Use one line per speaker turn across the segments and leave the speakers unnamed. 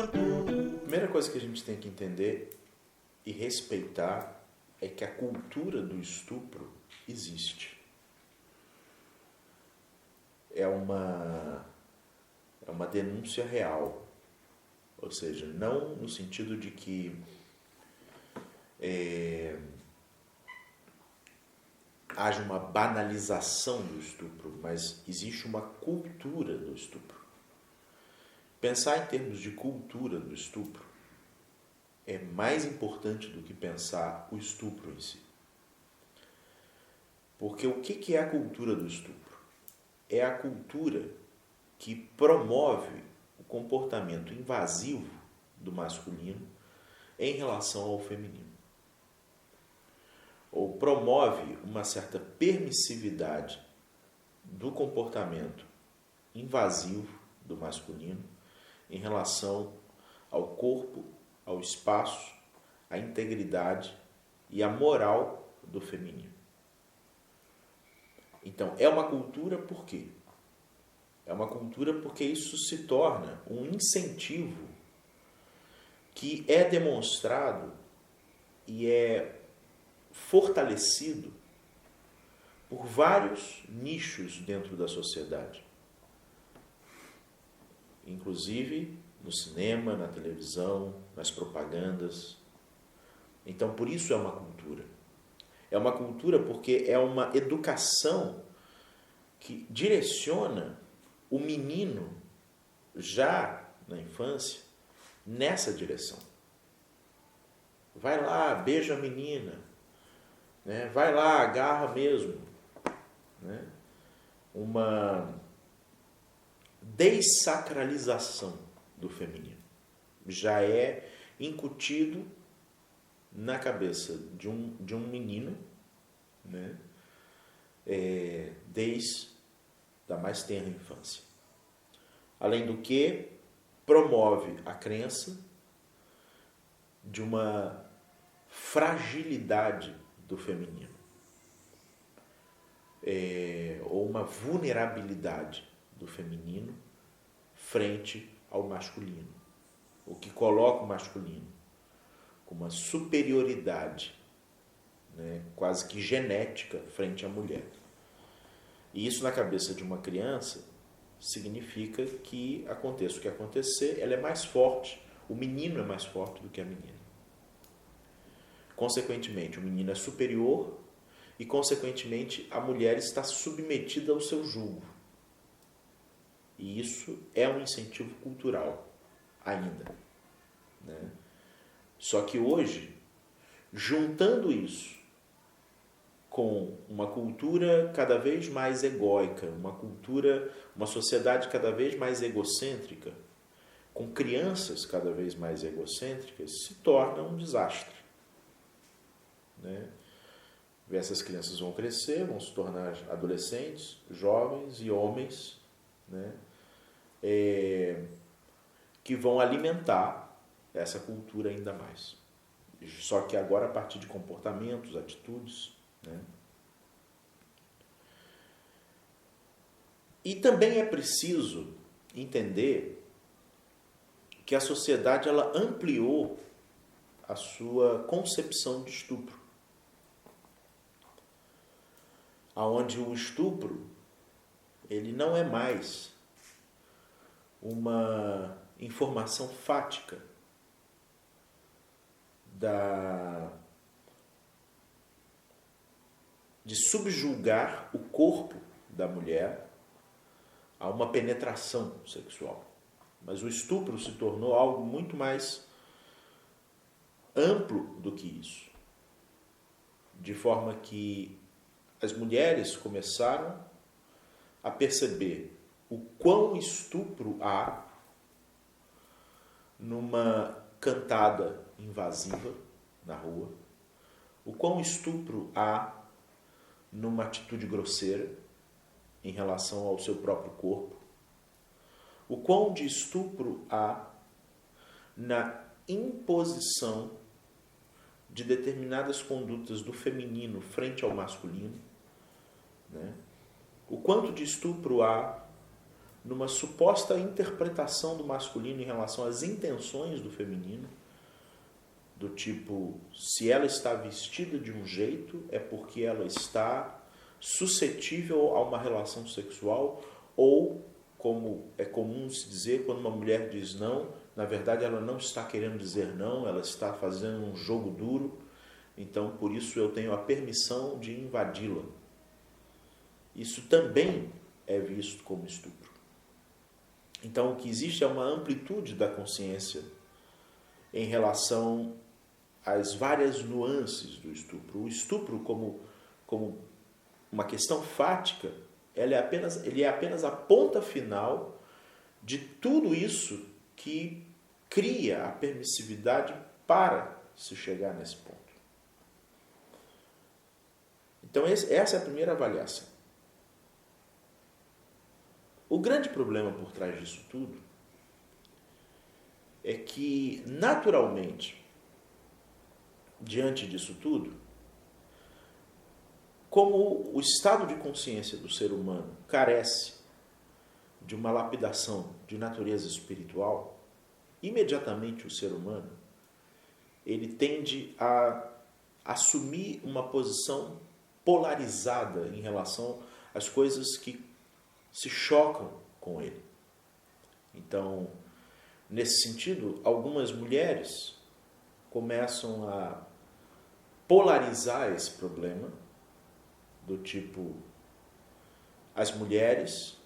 A primeira coisa que a gente tem que entender e respeitar é que a cultura do estupro existe. É uma denúncia real. Ou seja, não no sentido de que haja uma banalização do estupro, mas existe uma cultura do estupro. Pensar em termos de cultura do estupro é mais importante do que pensar o estupro em si. Porque o que é a cultura do estupro? É a cultura que promove o comportamento invasivo do masculino em relação ao feminino. Ou promove uma certa permissividade do comportamento invasivo do masculino em relação ao corpo, ao espaço, à integridade e à moral do feminino. Então, é uma cultura por quê? É uma cultura porque isso se torna um incentivo que é demonstrado e é fortalecido por vários nichos dentro da sociedade. Inclusive no cinema, na televisão, nas propagandas. Então, por isso é uma cultura. É uma cultura porque é uma educação que direciona o menino, já na infância, nessa direção. Vai lá, beija a menina. Né? Vai lá, agarra mesmo. Né? Uma dessacralização do feminino. Já é incutido na cabeça de um menino, né? Desde a mais tenra infância. Além do que, promove a crença de uma fragilidade do feminino, ou uma vulnerabilidade do feminino frente ao masculino, o que coloca o masculino com uma superioridade, né, quase que genética frente à mulher. E isso na cabeça de uma criança significa que aconteça o que acontecer, ela é mais forte, o menino é mais forte do que a menina. Consequentemente, o menino é superior e, consequentemente, a mulher está submetida ao seu jugo. E isso é um incentivo cultural ainda. Né? Só que hoje, juntando isso com uma cultura cada vez mais egóica, uma sociedade cada vez mais egocêntrica, com crianças cada vez mais egocêntricas, se torna um desastre. Né? Essas crianças vão crescer, vão se tornar adolescentes, jovens e homens, né? Que vão alimentar essa cultura ainda mais. Só que agora a partir de comportamentos, atitudes. Né? E também é preciso entender que a sociedade ela ampliou a sua concepção de estupro. Onde o estupro ele não é mais uma informação fática de subjugar o corpo da mulher a uma penetração sexual. Mas o estupro se tornou algo muito mais amplo do que isso. De forma que as mulheres começaram a perceber o quão estupro há numa cantada invasiva na rua, o quão estupro há numa atitude grosseira em relação ao seu próprio corpo, o quão de estupro há na imposição de determinadas condutas do feminino frente ao masculino, né? quanto de estupro há numa suposta interpretação do masculino em relação às intenções do feminino, do tipo, se ela está vestida de um jeito, é porque ela está suscetível a uma relação sexual, ou, como é comum se dizer, quando uma mulher diz não, na verdade ela não está querendo dizer não, ela está fazendo um jogo duro, então por isso eu tenho a permissão de invadi-la. Isso também é visto como estupro. Então o que existe é uma amplitude da consciência em relação às várias nuances do estupro. O estupro como uma questão fática, ele é apenas a ponta final de tudo isso que cria a permissividade para se chegar nesse ponto. Então essa é a primeira avaliação. O grande problema por trás disso tudo é que, naturalmente, diante disso tudo, como o estado de consciência do ser humano carece de uma lapidação de natureza espiritual, imediatamente o ser humano ele tende a assumir uma posição polarizada em relação às coisas que se chocam com ele. Então, nesse sentido, algumas mulheres começam a polarizar esse problema, do tipo, as mulheres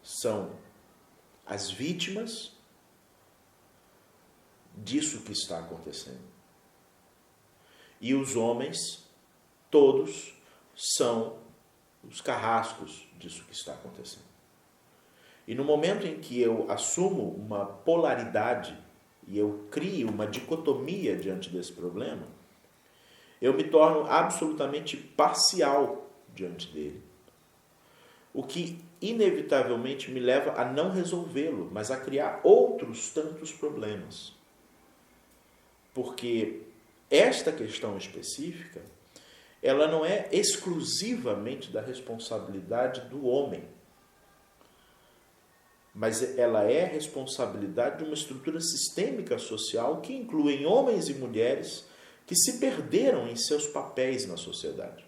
são as vítimas disso que está acontecendo. E os homens, todos, são os carrascos disso que está acontecendo. E no momento em que eu assumo uma polaridade e eu crio uma dicotomia diante desse problema, eu me torno absolutamente parcial diante dele. O que inevitavelmente me leva a não resolvê-lo, mas a criar outros tantos problemas. Porque esta questão específica, ela não é exclusivamente da responsabilidade do homem, mas ela é responsabilidade de uma estrutura sistêmica social que inclui homens e mulheres que se perderam em seus papéis na sociedade.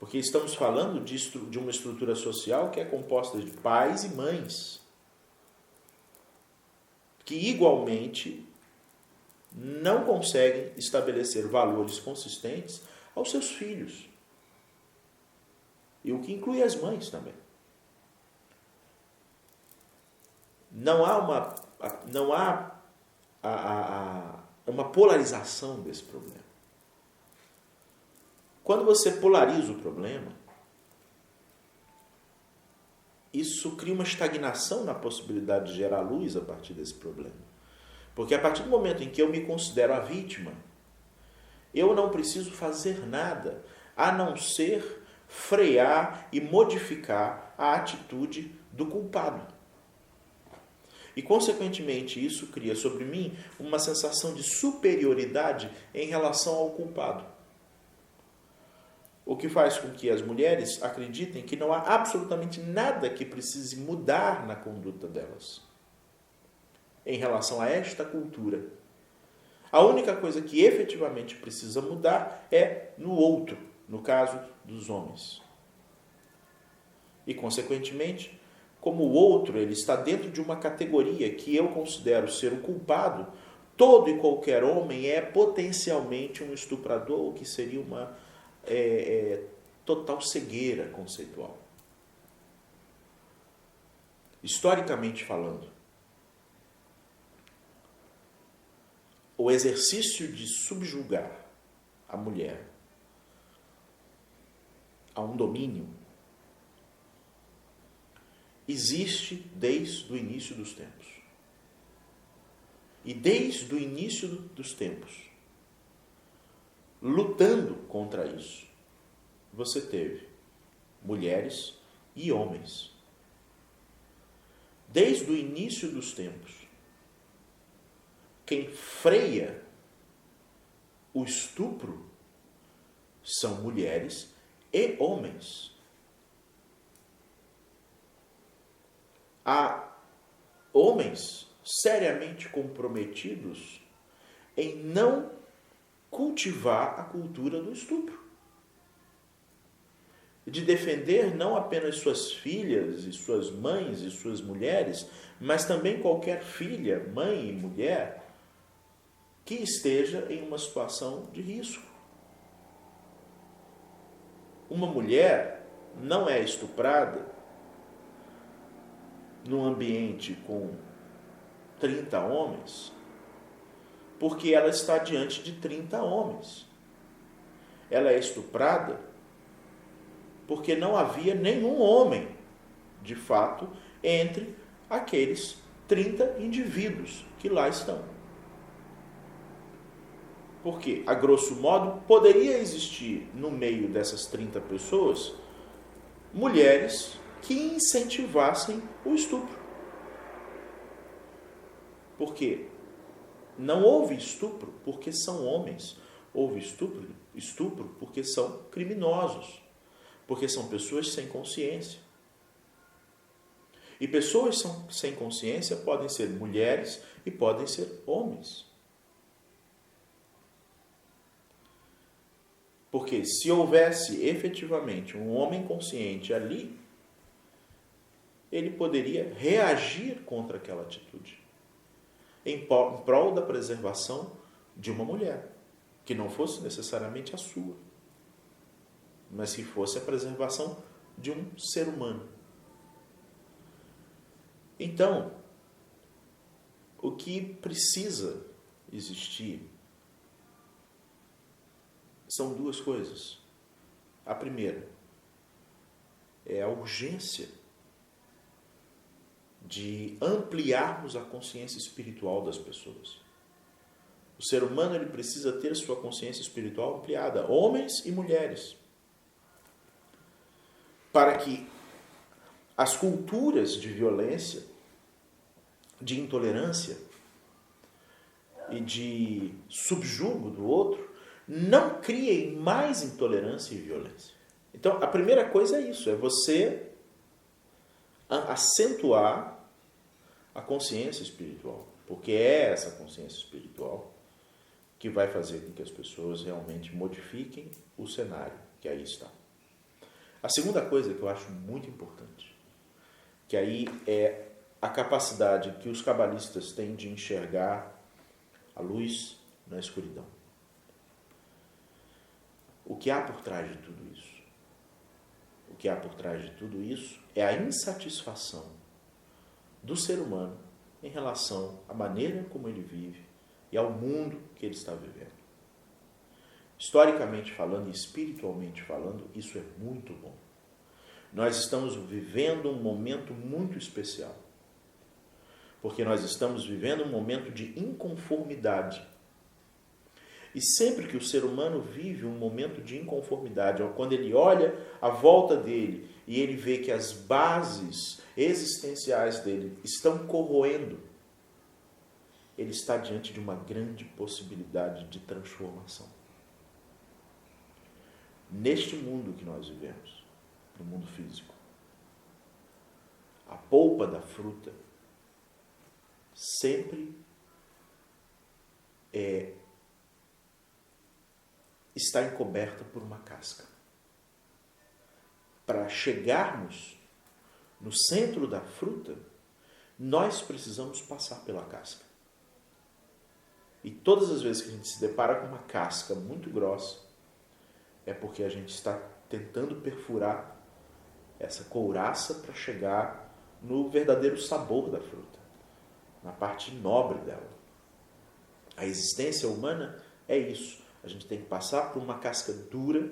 Porque estamos falando de uma estrutura social que é composta de pais e mães, que igualmente não conseguem estabelecer valores consistentes aos seus filhos. E o que inclui as mães também. Não há uma polarização desse problema. Quando você polariza o problema, isso cria uma estagnação na possibilidade de gerar luz a partir desse problema. Porque a partir do momento em que eu me considero a vítima, eu não preciso fazer nada a não ser frear e modificar a atitude do culpado. E, consequentemente, isso cria sobre mim uma sensação de superioridade em relação ao culpado. O que faz com que as mulheres acreditem que não há absolutamente nada que precise mudar na conduta delas em relação a esta cultura. A única coisa que efetivamente precisa mudar é no outro, no caso dos homens. E, consequentemente, como o outro ele está dentro de uma categoria que eu considero ser o culpado, todo e qualquer homem é potencialmente um estuprador, o que seria uma total cegueira conceitual. Historicamente falando, o exercício de subjugar a mulher a um domínio existe desde o início dos tempos. E desde o início dos tempos, lutando contra isso, você teve mulheres e homens. Desde o início dos tempos, quem freia o estupro são mulheres e homens. Há homens seriamente comprometidos em não cultivar a cultura do estupro. De defender não apenas suas filhas e suas mães e suas mulheres, mas também qualquer filha, mãe e mulher que esteja em uma situação de risco. Uma mulher não é estuprada num ambiente com 30 homens porque ela está diante de 30 homens. Ela é estuprada porque não havia nenhum homem, de fato, entre aqueles 30 indivíduos que lá estão. Porque, a grosso modo, poderia existir no meio dessas 30 pessoas mulheres que incentivassem o estupro. Porque não houve estupro porque são homens. Houve estupro porque são criminosos. Porque são pessoas sem consciência. E pessoas sem consciência podem ser mulheres e podem ser homens. Porque se houvesse efetivamente um homem consciente ali, ele poderia reagir contra aquela atitude, em prol da preservação de uma mulher, que não fosse necessariamente a sua, mas que fosse a preservação de um ser humano. Então, o que precisa existir são duas coisas. A primeira é a urgência de ampliarmos a consciência espiritual das pessoas. O ser humano ele precisa ter sua consciência espiritual ampliada, homens e mulheres, para que as culturas de violência, de intolerância e de subjugo do outro não criem mais intolerância e violência. Então, a primeira coisa é isso, é você acentuar a consciência espiritual, porque é essa consciência espiritual que vai fazer com que as pessoas realmente modifiquem o cenário que aí está. A segunda coisa que eu acho muito importante, que aí é a capacidade que os cabalistas têm de enxergar a luz na escuridão. O que há por trás de tudo isso? O que há por trás de tudo isso é a insatisfação do ser humano em relação à maneira como ele vive e ao mundo que ele está vivendo. Historicamente falando e espiritualmente falando, isso é muito bom. Nós estamos vivendo um momento muito especial, porque nós estamos vivendo um momento de inconformidade. E sempre que o ser humano vive um momento de inconformidade, quando ele olha à volta dele e ele vê que as bases existenciais dele estão corroendo, ele está diante de uma grande possibilidade de transformação. Neste mundo que nós vivemos, no mundo físico, a polpa da fruta sempre está encoberta por uma casca. Para chegarmos no centro da fruta, nós precisamos passar pela casca. E todas as vezes que a gente se depara com uma casca muito grossa, é porque a gente está tentando perfurar essa couraça para chegar no verdadeiro sabor da fruta, na parte nobre dela. A existência humana é isso. A gente tem que passar por uma casca dura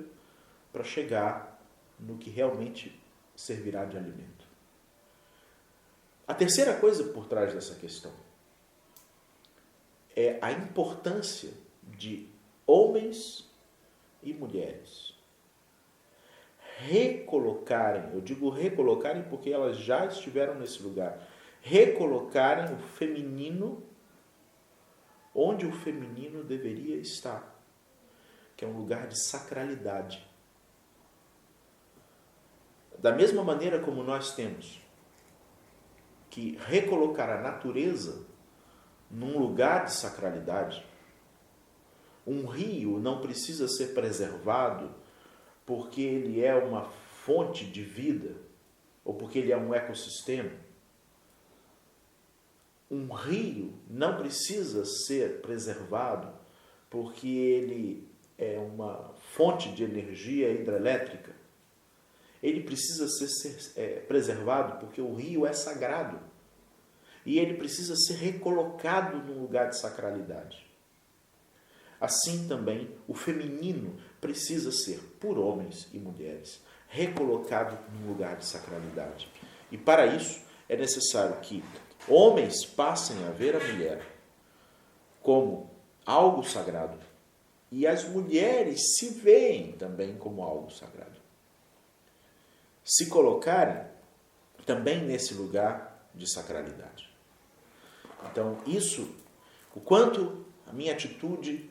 para chegar no que realmente servirá de alimento. A terceira coisa por trás dessa questão é a importância de homens e mulheres recolocarem, eu digo recolocarem porque elas já estiveram nesse lugar, recolocarem o feminino onde o feminino deveria estar, que é um lugar de sacralidade. da mesma maneira como nós temos que recolocar a natureza num lugar de sacralidade, um rio não precisa ser preservado porque ele é uma fonte de vida ou porque ele é um ecossistema. Um rio não precisa ser preservado porque ele é uma fonte de energia hidrelétrica. Ele precisa ser preservado porque o rio é sagrado. E ele precisa ser recolocado num lugar de sacralidade. Assim também, o feminino precisa ser, por homens e mulheres, recolocado num lugar de sacralidade. E para isso, é necessário que homens passem a ver a mulher como algo sagrado e as mulheres se veem também como algo sagrado. Se colocarem também nesse lugar de sacralidade. Então, isso, o quanto a minha atitude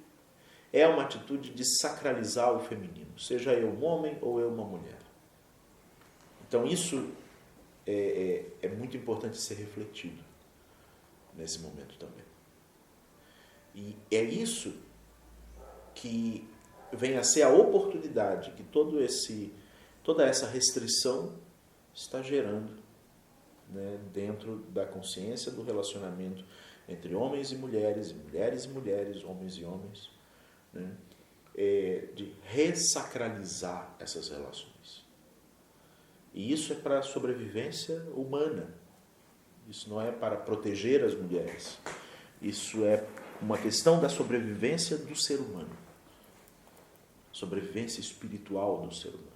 é uma atitude de sacralizar o feminino, seja eu um homem ou eu uma mulher. Então, isso é muito importante ser refletido nesse momento também. E é isso que vem a ser a oportunidade que toda essa restrição está gerando, né, dentro da consciência do relacionamento entre homens e mulheres e mulheres, homens e homens, né, de ressacralizar essas relações. E isso é para a sobrevivência humana. Isso não é para proteger as mulheres. Isso é uma questão da sobrevivência do ser humano. Sobrevivência espiritual do ser humano.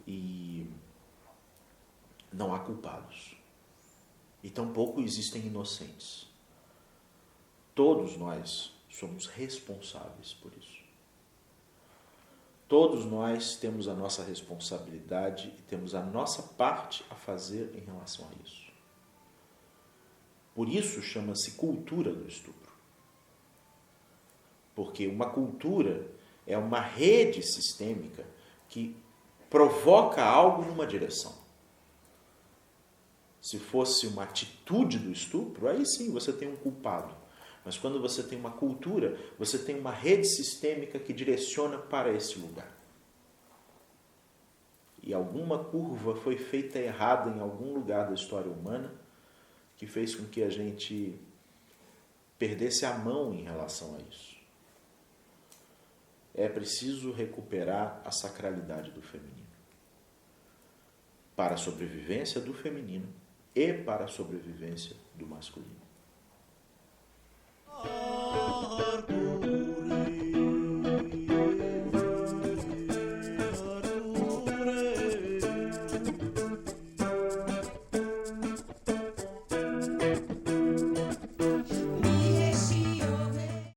E não há culpados. E tampouco existem inocentes. Todos nós somos responsáveis por isso. Todos nós temos a nossa responsabilidade e temos a nossa parte a fazer em relação a isso. Por isso chama-se cultura do estupro. Porque uma cultura é uma rede sistêmica que provoca algo numa direção. Se fosse uma atitude do estupro, aí sim você tem um culpado. Mas quando você tem uma cultura, você tem uma rede sistêmica que direciona para esse lugar. E alguma curva foi feita errada em algum lugar da história humana que fez com que a gente perdesse a mão em relação a isso. É preciso recuperar a sacralidade do feminino. Para a sobrevivência do feminino e para a sobrevivência do masculino.